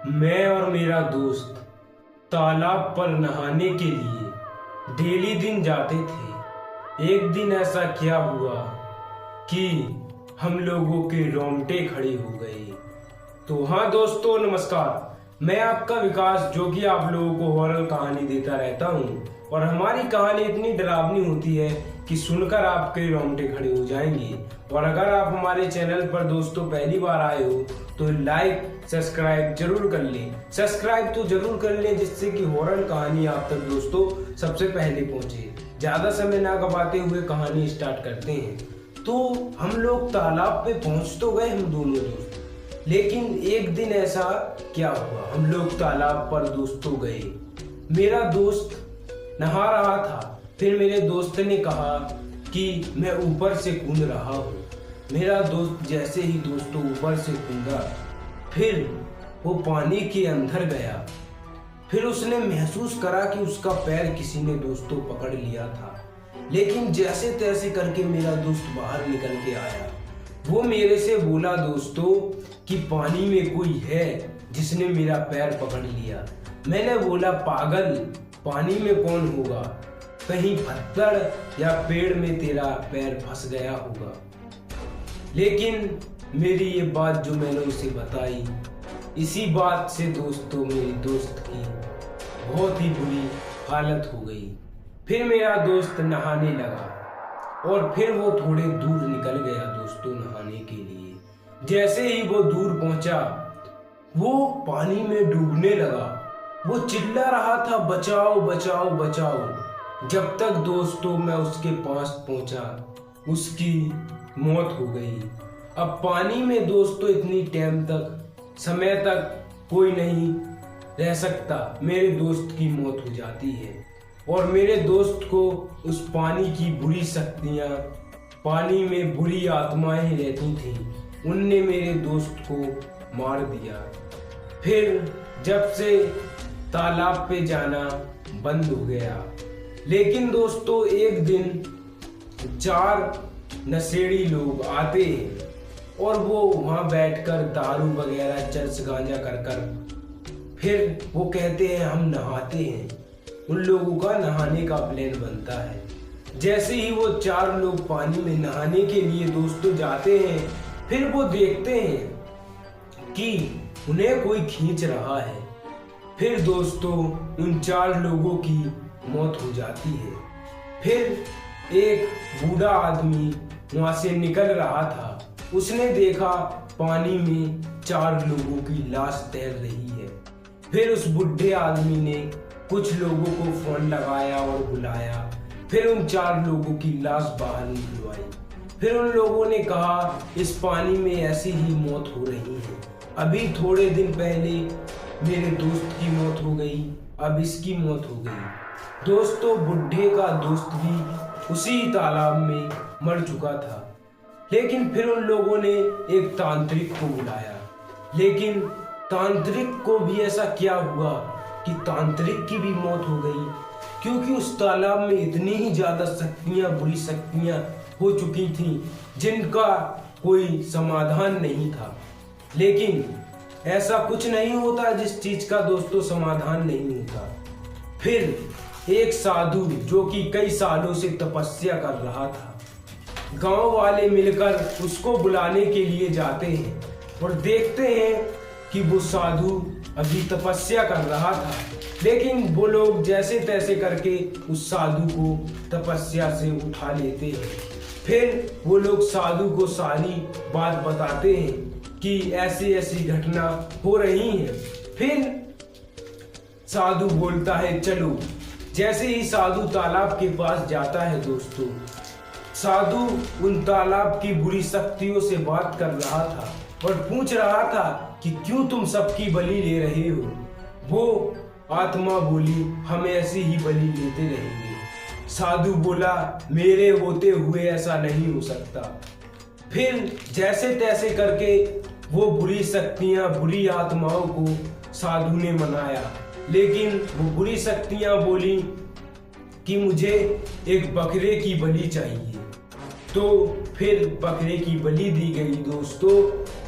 मैं और मेरा दोस्त तालाब पर नहाने के लिए डेली दिन जाते थे। एक दिन ऐसा क्या हुआ कि हम लोगों के रोंगटे खड़े हो गए। तो हाँ दोस्तों, नमस्कार। मैं आपका विकास, जो कि आप लोगों को हॉरर कहानी देता रहता हूँ। और हमारी कहानी इतनी डरावनी होती है कि सुनकर आपके रोंगटे खड़े हो जाएंगे। और अगर आप हमारे चैनल पर दोस्तों पहली बार आए हो तो लाइक सब्सक्राइब जरूर कर लें। सब्सक्राइब तो जरूर कर लें, जिससे कि हॉरर कहानी आप तक दोस्तों सबसे पहले पहुंचे। ज्यादा समय ना गवाते हुए कहानी स्टार्ट करते हैं। तो हम लोग तालाब पे पहुंच तो गए, हम दोनों दोस्त। लेकिन एक दिन ऐसा क्या हुआ, हम लोग तालाब पर दोस्तों गए। मेरा दोस्त नहा रहा था। फिर मेरे दोस्त ने कहा कि मैं ऊपर से कूद रहा हूँ। मेरा दोस्त जैसे ही दोस्तों ऊपर से कूदा, फिर वो पानी के अंदर गया। फिर उसने महसूस करा कि उसका पैर किसी ने दोस्तों पकड़ लिया था। लेकिन जैसे तैसे करके मेरा दोस्त बाहर निकल के आया। वो मेरे से बोला दोस्तों कि पानी में कोई है जिसने मेरा पैर पकड़ लिया। मैंने बोला पागल, पानी में कौन होगा, कहीं पत्थर या पेड़ में तेरा पैर फंस गया होगा। लेकिन मेरी ये बात जो मैंने उसे बताई, इसी बात से दोस्तों मेरी दोस्त की बहुत ही बुरी हालत हो गई। फिर मेरा दोस्त नहाने लगा और फिर वो थोड़े दूर निकल गया दोस्तों नहाने के लिए। जैसे ही वो दूर पहुंचा, वो पानी में डूबने लगा। वो चिल्ला रहा था, बचाओ बचाओ बचाओ। जब तक दोस्तों मैं उसके पास पहुंचा, उसकी मौत हो गई। अब पानी में दोस्तों इतनी टाइम तक, समय तक कोई नहीं रह सकता। मेरे दोस्त की मौत हो जाती है और मेरे दोस्त को उस पानी की बुरी शक्तियां, पानी में बुरी आत्माएं रहती थी, उनने मेरे दोस्त को मार दिया। फिर जब से तालाब पे जाना बंद हो गया। लेकिन दोस्तों एक दिन 4 नशेड़ी लोग आते हैं और वो वहां बैठकर दारू वगैरह चर्च गांजा कर फिर वो कहते हैं हम नहाते हैं। उन लोगों का नहाने का प्लान बनता है। जैसे ही वो 4 लोग पानी में नहाने के लिए दोस्तों जाते हैं, फिर वो देखते हैं कि उन्हें कोई खींच रहा है। फिर दोस्तों उन 4 लोगों की मौत हो जाती है। फिर एक बूढ़ा आदमी वहां से निकल रहा था। उसने देखा पानी में 4 लोगों की लाश तैर रही है। फिर उस बूढ़े आदमी ने कुछ लोगों को फोन लगाया और बुलाया। फिर उन 4 लोगों की लाश बाहर निकलवाई। फिर उन लोगों ने कहा इस पानी में ऐसी ही मौत हो रही है। अभी थोड़े दिन पहले मेरे दोस्त की मौत हो गई, अब इसकी मौत हो गई। दोस्तों बुढ़े का दोस्त भी उसी तालाब में मर चुका था। लेकिन फिर उन लोगों ने एक तांत्रिक को बुलाया। लेकिन तांत्रिक को भी ऐसा क्या हुआ कि तांत्रिक की भी मौत हो गई, क्योंकि उस तालाब में इतनी ही ज्यादा शक्तियां, बुरी शक्तियां हो चुकी थीं जिनका कोई समाधान नहीं था। लेकिन ऐसा कुछ नहीं होता जिस चीज का दोस्तों समाधान नहीं होता। फिर एक साधु जो कि कई सालों से तपस्या कर रहा था, गांव वाले मिलकर उसको बुलाने के लिए जाते हैं और देखते हैं कि वो साधु अभी तपस्या कर रहा था। लेकिन वो लोग जैसे तैसे करके उस साधु को तपस्या से उठा लेते हैं। फिर वो लोग साधु को सारी बात बताते हैं कि ऐसी ऐसी घटना हो रही है। फिर साधु बोलता है चलो। जैसे ही साधु तालाब के पास जाता है दोस्तों, साधु उन तालाब की बुरी शक्तियों से बात कर रहा था और पूछ रहा था कि क्यों तुम सबकी बलि ले रहे हो। वो आत्मा बोली हम ऐसी ही बलि लेते रहेंगे। साधु बोला मेरे होते हुए ऐसा नहीं हो सकता। फिर जैसे तैसे करके वो बुरी शक्तियां, बुरी आत्माओं को साधु ने मनाया। लेकिन वो बुरी शक्तियां बोली कि मुझे एक बकरे की बलि चाहिए। तो फिर बकरे की बलि दी गई दोस्तों।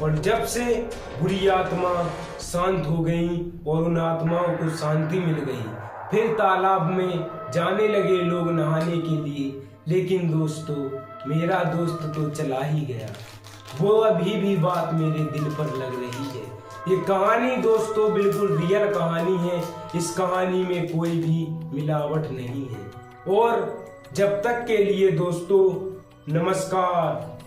और जब से बुरी आत्मा शांत हो गई और उन आत्माओं को शांति मिल गई, फिर तालाब में जाने लगे लोग नहाने के लिए। लेकिन दोस्तों, मेरा दोस्त तो चला ही गया। वो अभी भी बात मेरे दिल पर लग रही है। ये कहानी दोस्तों बिल्कुल रियल कहानी है। इस कहानी में कोई भी मिलावट नहीं है। और जब तक के लिए दोस्तों, नमस्कार।